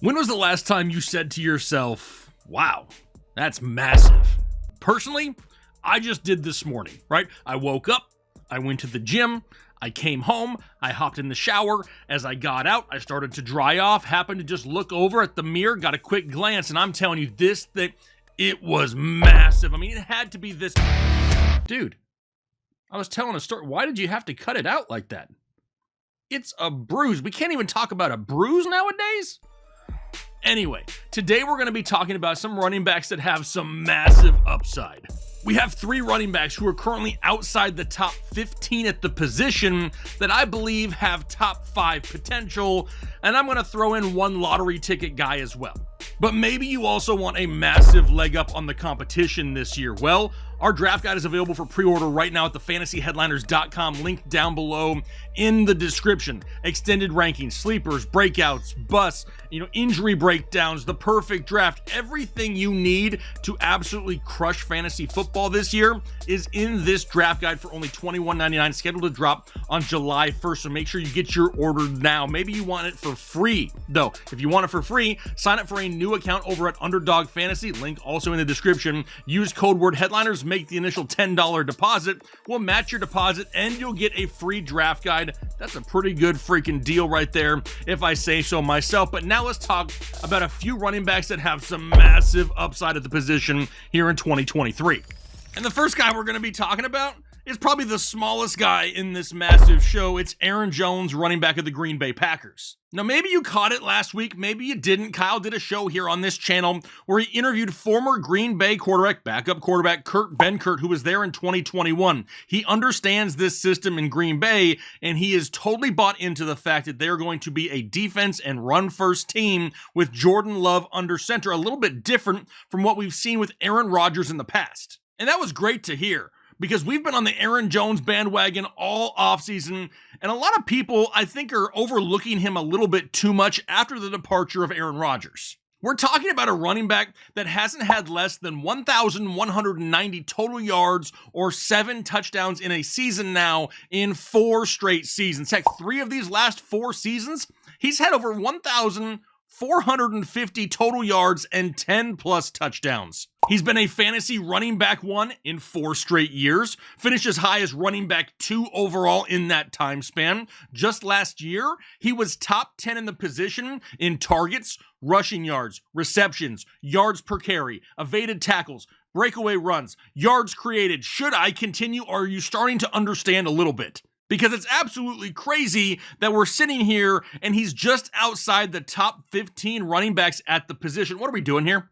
When was the last time you said to yourself, wow, that's massive? Personally, I just did this morning, right? I woke up, I went to the gym, I came home, I hopped in the shower. As I got out, I started to dry off, happened to just look over at the mirror, got a quick glance, and I'm telling you, this thing, it was massive. I mean, it had to be this. Dude, I was telling a story. Why did you have to cut it out like that? It's a bruise. We can't even talk about a bruise nowadays. Anyway, today we're going to be talking about some running backs that have some massive upside. We have 3 running backs who are currently outside the top 15 at the position that I believe have top 5 potential, and I'm going to throw in 1 lottery ticket guy as well. But maybe you also want a massive leg up on the competition this year. Well, our draft guide is available for pre-order right now at the fantasyheadliners.com, link down below in the description. Extended rankings, sleepers, breakouts, busts, injury breakdowns, the perfect draft, everything you need to absolutely crush fantasy football this year is in this draft guide for only $21.99, scheduled to drop on July 1st. So make sure you get your order now. Maybe you want it for free, though. If you want it for free, sign up for a new account over at Underdog Fantasy, link also in the description. Use code word headliners, make the initial $10 deposit. We'll match your deposit and you'll get a free draft guide. That's a pretty good freaking deal right there, if I say so myself. But now let's talk about a few running backs that have some massive upside at the position here in 2023. And the first guy we're going to be talking about is probably the smallest guy in this massive show. It's Aaron Jones, running back of the Green Bay Packers. Now, maybe you caught it last week, maybe you didn't. Kyle did a show here on this channel where he interviewed former Green Bay backup quarterback Ben Kurt, who was there in 2021. He understands this system in Green Bay, and he is totally bought into the fact that they're going to be a defense and run-first team with Jordan Love under center, a little bit different from what we've seen with Aaron Rodgers in the past. And that was great to hear, because we've been on the Aaron Jones bandwagon all offseason, and a lot of people, I think, are overlooking him a little bit too much after the departure of Aaron Rodgers. We're talking about a running back that hasn't had less than 1,190 total yards or 7 touchdowns in a season now in 4 straight seasons. Heck, 3 of these last 4 seasons, he's had over 1,450 total yards and 10 plus touchdowns. He's been a fantasy running back 1 in 4 straight years, finished as high as running back 2 overall in that time span. Just last year, he was top 10 in the position in targets, rushing yards, receptions, yards per carry, evaded tackles, breakaway runs, yards created. Should I continue, or are you starting to understand a little bit? Because it's absolutely crazy that we're sitting here and he's just outside the top 15 running backs at the position. What are we doing here?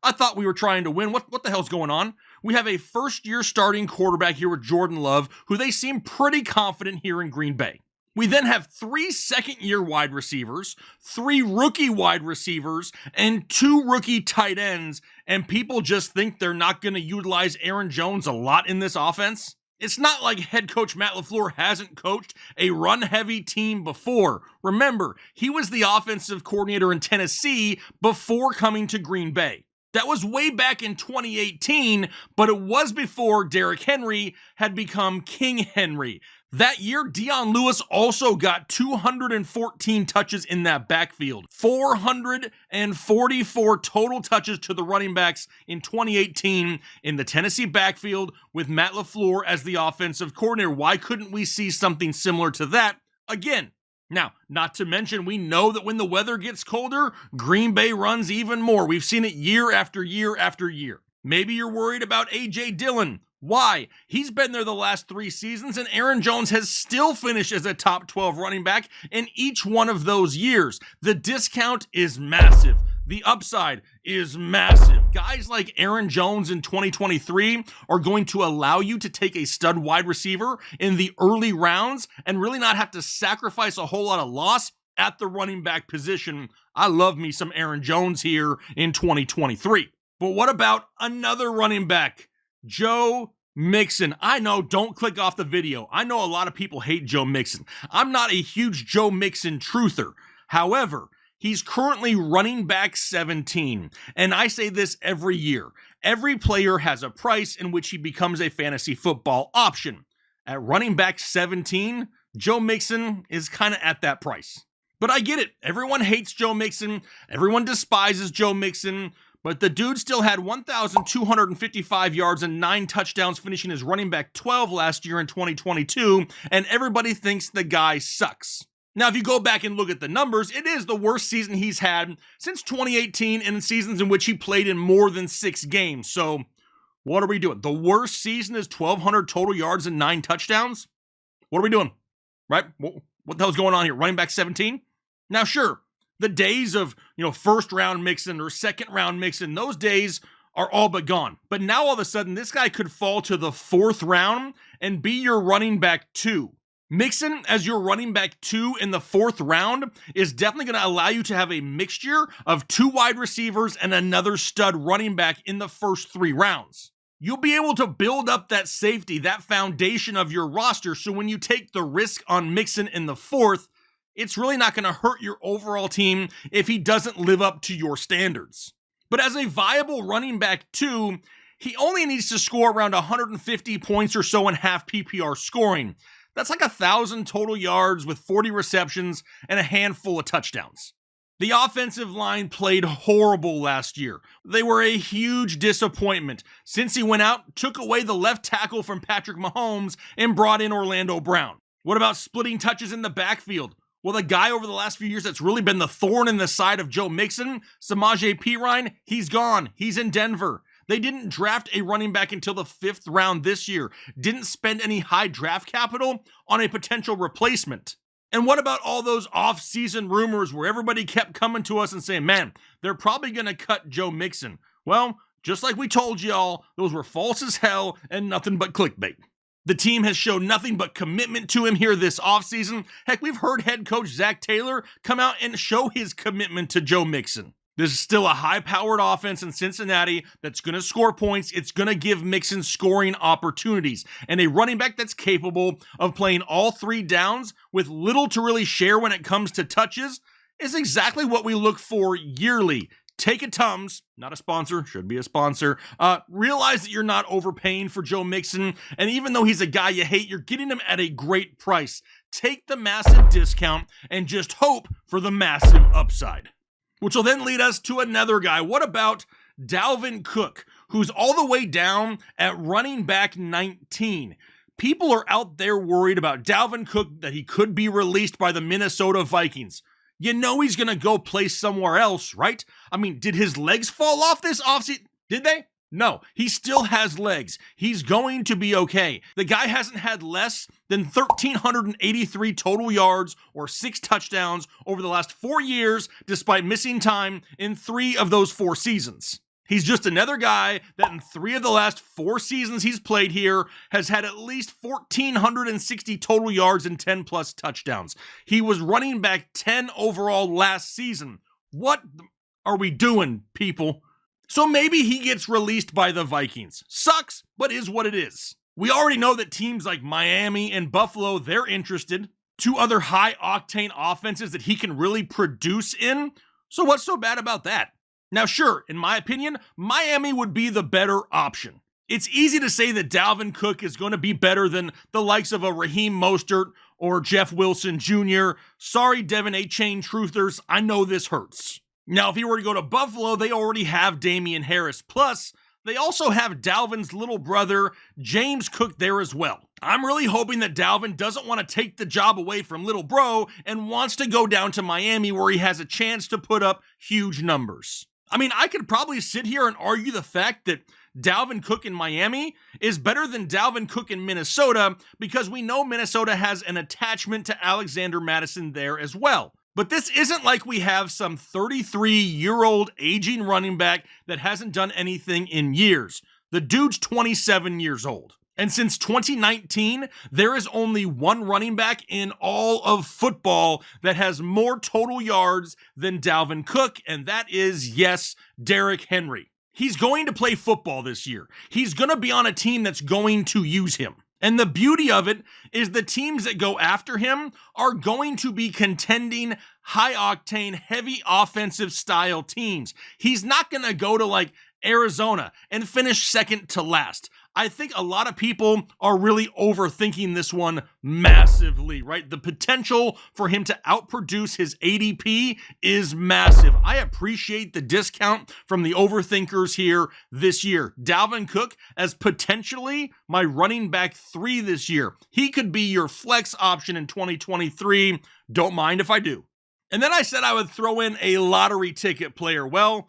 I thought we were trying to win. What the hell's going on? We have a first-year starting quarterback here with Jordan Love, who they seem pretty confident here in Green Bay. We then have 3 second-year wide receivers, 3 rookie wide receivers, and 2 rookie tight ends, and people just think they're not going to utilize Aaron Jones a lot in this offense. It's not like head coach Matt LaFleur hasn't coached a run-heavy team before. Remember, he was the offensive coordinator in Tennessee before coming to Green Bay. That was way back in 2018, but it was before Derrick Henry had become King Henry. That year, Dion Lewis also got 214 touches in that backfield. 444 total touches to the running backs in 2018 in the Tennessee backfield with Matt LaFleur as the offensive coordinator. Why couldn't we see something similar to that again? Now, not to mention, we know that when the weather gets colder, Green Bay runs even more. We've seen it year after year after year. Maybe you're worried about A.J. Dillon. Why? He's been there the last 3 seasons, and Aaron Jones has still finished as a top 12 running back in each one of those years. The discount is massive. The upside is massive. Guys like Aaron Jones in 2023 are going to allow you to take a stud wide receiver in the early rounds and really not have to sacrifice a whole lot of loss at the running back position. I love me some Aaron Jones here in 2023. But what about another running back? Joe Mixon. I know, don't click off the video. I know a lot of people hate Joe Mixon. I'm not a huge Joe Mixon truther. However, he's currently running back 17, and I say this every year. Every player has a price in which he becomes a fantasy football option. At running back 17, Joe Mixon is kind of at that price. But I get it. Everyone hates Joe Mixon. Everyone despises Joe Mixon. But the dude still had 1,255 yards and 9 touchdowns, finishing as running back 12 last year in 2022, and everybody thinks the guy sucks. Now, if you go back and look at the numbers, it is the worst season he's had since 2018 and in seasons in which he played in more than 6 games. So, what are we doing? The worst season is 1,200 total yards and 9 touchdowns? What are we doing? Right? What the hell's going on here? Running back 17? Now, sure. The days of, first round Mixon or second round Mixon, those days are all but gone. But now all of a sudden, this guy could fall to the 4th round and be your running back 2. Mixon as your running back 2 in the 4th round is definitely going to allow you to have a mixture of 2 wide receivers and another stud running back in the first 3 rounds. You'll be able to build up that safety, that foundation of your roster, so when you take the risk on Mixon in the 4th, it's really not going to hurt your overall team if he doesn't live up to your standards. But as a viable running back 2, he only needs to score around 150 points or so in half PPR scoring. That's like 1,000 total yards with 40 receptions and a handful of touchdowns. The offensive line played horrible last year. They were a huge disappointment. Since he went out, took away the left tackle from Patrick Mahomes and brought in Orlando Brown. What about splitting touches in the backfield? Well, the guy over the last few years that's really been the thorn in the side of Joe Mixon, Samaje Perine, he's gone. He's in Denver. They didn't draft a running back until the 5th round this year. Didn't spend any high draft capital on a potential replacement. And what about all those off-season rumors where everybody kept coming to us and saying, man, they're probably going to cut Joe Mixon? Well, just like we told y'all, those were false as hell and nothing but clickbait. The team has shown nothing but commitment to him here this offseason. Heck, we've heard head coach Zach Taylor come out and show his commitment to Joe Mixon. This is still a high-powered offense in Cincinnati that's going to score points. It's going to give Mixon scoring opportunities. And a running back that's capable of playing all 3 downs with little to really share when it comes to touches is exactly what we look for yearly. Take a Tums, not a sponsor, should be a sponsor. Realize that you're not overpaying for Joe Mixon, and even though he's a guy you hate, you're getting him at a great price. Take the massive discount and just hope for the massive upside. Which will then lead us to another guy. What about Dalvin Cook, who's all the way down at running back 19? People are out there worried about Dalvin Cook, that he could be released by the Minnesota Vikings. You know he's going to go play somewhere else, right? I mean, did his legs fall off this offseason? Did they? No, he still has legs. He's going to be okay. The guy hasn't had less than 1,383 total yards or 6 touchdowns over the last 4 years, despite missing time in 3 of those 4 seasons. He's just another guy that in 3 of the last 4 seasons he's played here has had at least 1,460 total yards and 10 plus touchdowns. He was running back 10 overall last season. What are we doing, people? So maybe he gets released by the Vikings. Sucks, but is what it is. We already know that teams like Miami and Buffalo, they're interested. 2 other high-octane offenses that he can really produce in. So what's so bad about that? Now, sure, in my opinion, Miami would be the better option. It's easy to say that Dalvin Cook is going to be better than the likes of a Raheem Mostert or Jeff Wilson Jr. Sorry, Devin A-Chain truthers, I know this hurts. Now, if he were to go to Buffalo, they already have Damian Harris. Plus, they also have Dalvin's little brother, James Cook, there as well. I'm really hoping that Dalvin doesn't want to take the job away from little bro and wants to go down to Miami where he has a chance to put up huge numbers. I mean, I could probably sit here and argue the fact that Dalvin Cook in Miami is better than Dalvin Cook in Minnesota because we know Minnesota has an attachment to Alexander Mattison there as well. But this isn't like we have some 33-year-old aging running back that hasn't done anything in years. The dude's 27 years old. And since 2019, there is only one running back in all of football that has more total yards than Dalvin Cook, and that is, yes, Derrick Henry. He's going to play football this year. He's going to be on a team that's going to use him. And the beauty of it is the teams that go after him are going to be contending, high-octane, heavy offensive style teams. He's not going to go to like Arizona and finish second to last. I think a lot of people are really overthinking this one massively, right? The potential for him to outproduce his ADP is massive. I appreciate the discount from the overthinkers here this year. Dalvin Cook as potentially my running back 3 this year. He could be your flex option in 2023. Don't mind if I do. And then I said I would throw in a lottery ticket player. Well,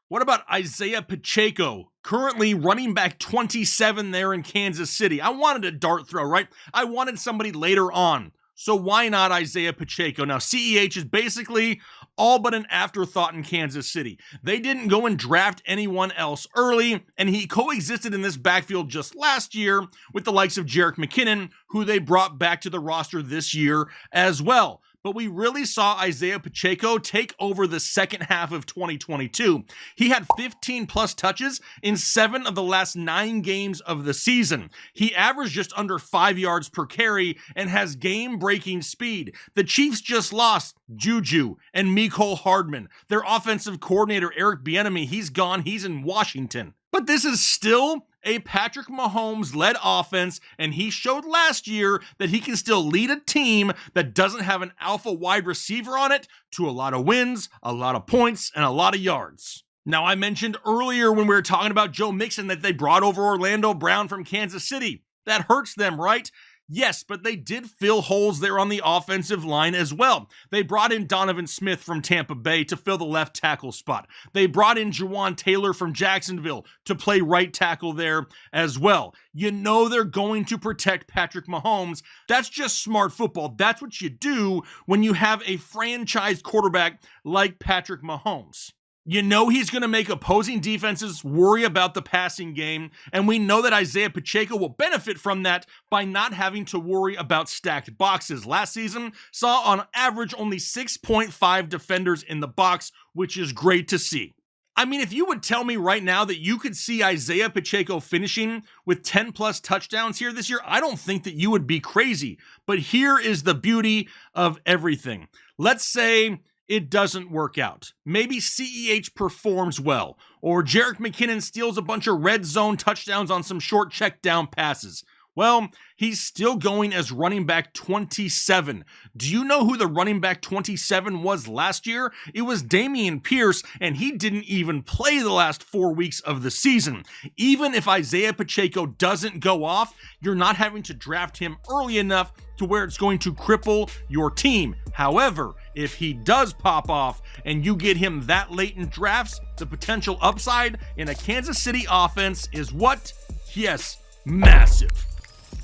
what about Isaiah Pacheco, currently running back 27 there in Kansas City? I wanted a dart throw, right? I wanted somebody later on. So why not Isaiah Pacheco? Now, CEH is basically all but an afterthought in Kansas City. They didn't go and draft anyone else early, and he coexisted in this backfield just last year with the likes of Jerick McKinnon, who they brought back to the roster this year as well. But we really saw Isaiah Pacheco take over the second half of 2022. He had 15 plus touches in 7 of the last 9 games of the season. He averaged just under 5 yards per carry and has game-breaking speed. The Chiefs just lost Juju and Mecole Hardman. Their offensive coordinator, Eric Bieniemy, he's gone. He's in Washington. But this is still a Patrick Mahomes-led offense, and he showed last year that he can still lead a team that doesn't have an alpha wide receiver on it to a lot of wins, a lot of points, and a lot of yards. Now, I mentioned earlier when we were talking about Joe Mixon that they brought over Orlando Brown from Kansas City. That hurts them, right? Yes, but they did fill holes there on the offensive line as well. They brought in Donovan Smith from Tampa Bay to fill the left tackle spot. They brought in Jawan Taylor from Jacksonville to play right tackle there as well. You know they're going to protect Patrick Mahomes. That's just smart football. That's what you do when you have a franchise quarterback like Patrick Mahomes. You know he's going to make opposing defenses worry about the passing game, and we know that Isaiah Pacheco will benefit from that by not having to worry about stacked boxes. Last season saw on average only 6.5 defenders in the box, which is great to see. I mean, if you would tell me right now that you could see Isaiah Pacheco finishing with 10 plus touchdowns here this year, I don't think that you would be crazy. But here is the beauty of everything. Let's say it doesn't work out. Maybe CEH performs well, or Jerick McKinnon steals a bunch of red zone touchdowns on some short check down passes. Well, he's still going as running back 27. Do you know who the running back 27 was last year? It was Dameon Pierce, and he didn't even play the last 4 weeks of the season. Even if Isaiah Pacheco doesn't go off, you're not having to draft him early enough to where it's going to cripple your team. However, if he does pop off and you get him that late in drafts, the potential upside in a Kansas City offense is what? Yes, massive.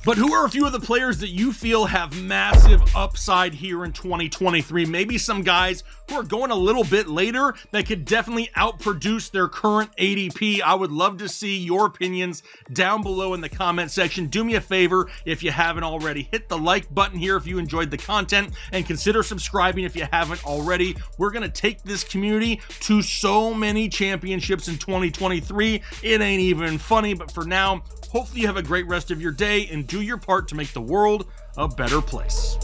But who are a few of the players that you feel have massive upside here in 2023? Maybe some guys who are going a little bit later that could definitely outproduce their current ADP. I would love to see your opinions down below in the comment section. Do me a favor, if you haven't already, hit the like button here if you enjoyed the content, and consider subscribing if you haven't already. We're going to take this community to so many championships in 2023. It ain't even funny, but for now, hopefully you have a great rest of your day and do your part to make the world a better place.